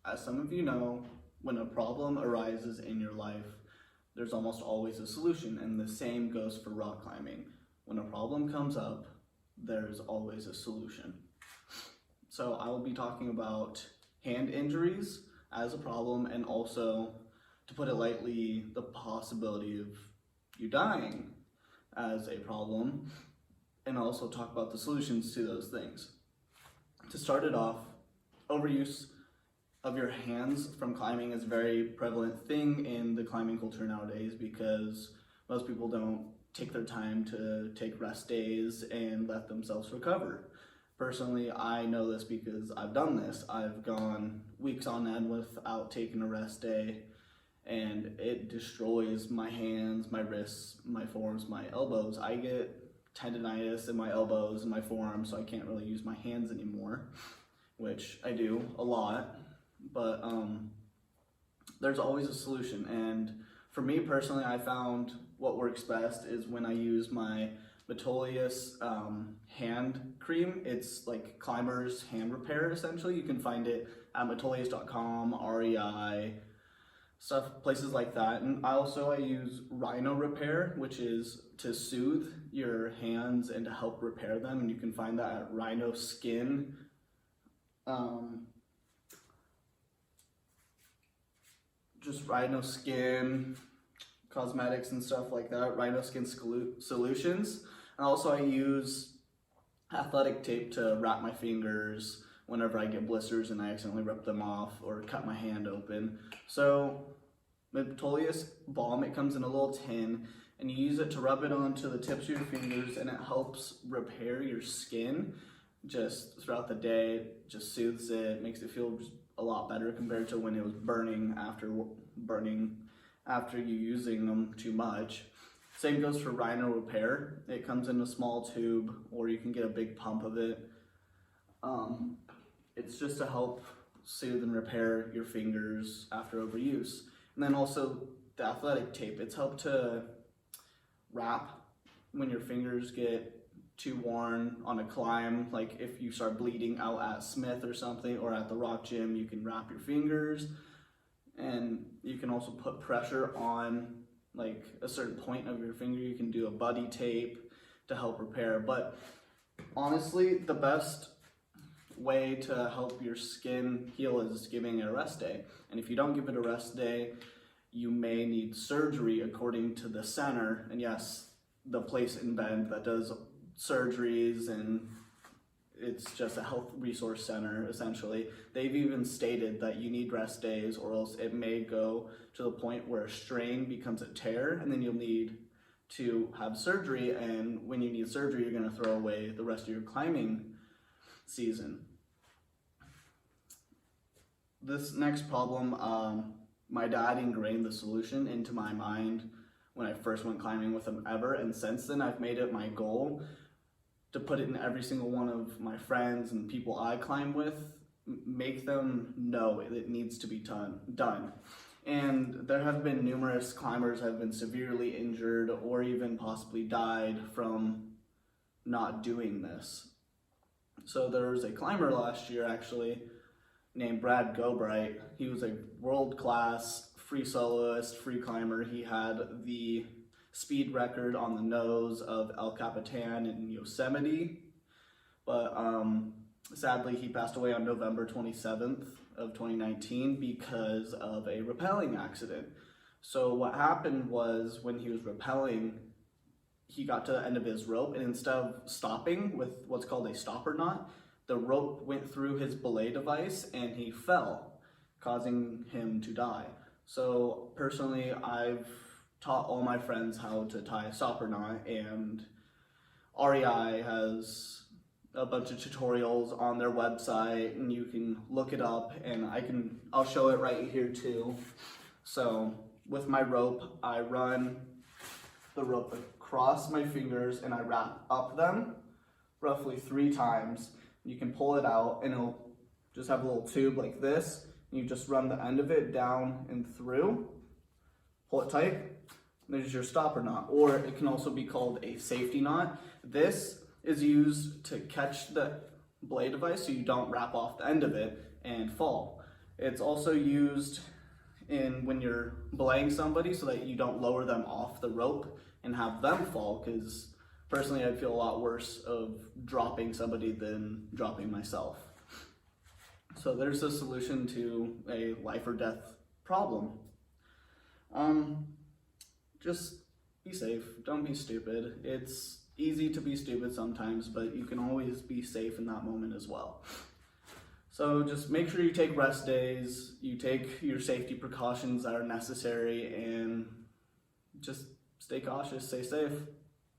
As some of you know, when a problem arises in your life, there's almost always a solution, and the same goes for rock climbing. When a problem comes up, there's always a solution. So I will be talking about hand injuries as a problem, and also, to put it lightly, the possibility of you dying as a problem, and also talk about the solutions to those things. To start it off, overuse of your hands from climbing is a very prevalent thing in the climbing culture nowadays, because most people don't take their time to take rest days and let themselves recover. Personally, I know this because I've done this. I've gone weeks on end without taking a rest day, and it destroys my hands, my wrists, my forearms, my elbows. I get tendonitis in my elbows and my forearms, so I can't really use my hands anymore, which I do a lot. But there's always a solution, and for me personally, I found what works best is when I use my Metolius hand cream. It's like climber's hand repair, essentially. You can find it at metolius.com, REI, stuff, places like that. And I use Rhino Repair, which is to soothe your hands and to help repair them, and you can find that at Rhino Skin. Just Rhino Skin cosmetics and stuff like that, Rhino Skin Solutions. And also I use athletic tape to wrap my fingers whenever I get blisters and I accidentally rip them off or cut my hand open. So Metolius balm, it comes in a little tin, and you use it to rub it onto the tips of your fingers, and it helps repair your skin just throughout the day. It just soothes it, makes it feel just a lot better compared to when it was burning after you using them too much. Same goes for Rhino Repair. It comes in a small tube, or you can get a big pump of it. It's just to help soothe and repair your fingers after overuse. And then also the athletic tape, it's helped to wrap when your fingers get too worn on a climb. Like if you start bleeding out at Smith or something, or at the rock gym, you can wrap your fingers. And you can also put pressure on like a certain point of your finger. You can do a buddy tape to help repair. But honestly, the best way to help your skin heal is giving it a rest day. And if you don't give it a rest day, you may need surgery according to the center. And yes, the place in Bend that does surgeries, and it's just a health resource center essentially. They've even stated that you need rest days, or else it may go to the point where a strain becomes a tear, and then you'll need to have surgery. And when you need surgery, you're going to throw away the rest of your climbing season. This next problem, my dad ingrained the solution into my mind when I first went climbing with him ever, and since then I've made it my goal to put it in every single one of my friends and people I climb with, make them know it needs to be done. And there have been numerous climbers that have been severely injured or even possibly died from not doing this. So there was a climber last year actually named Brad Gobright. He was a world-class free soloist, free climber. He had the speed record on the nose of El Capitan in Yosemite, but sadly he passed away on November 27th of 2019 because of a rappelling accident. So what happened was, when he was rappelling, he got to the end of his rope, and instead of stopping with what's called a stopper knot, the rope went through his belay device and he fell, causing him to die. So personally, I've taught all my friends how to tie a stopper knot, and REI has a bunch of tutorials on their website, and you can look it up, and I'll show it right here too. So with my rope, I run the rope across my fingers and I wrap up them roughly 3 times. You can pull it out, and it'll just have a little tube like this. You just run the end of it down and through, pull it tight, and there's your stopper knot. Or it can also be called a safety knot. This is used to catch the belay device so you don't wrap off the end of it and fall. It's also used in when you're belaying somebody so that you don't lower them off the rope and have them fall, because personally I'd feel a lot worse of dropping somebody than dropping myself. So there's a solution to a life or death problem. Just be safe, don't be stupid. It's easy to be stupid sometimes, but you can always be safe in that moment as well. So just make sure you take rest days, you take your safety precautions that are necessary, and just stay cautious, stay safe.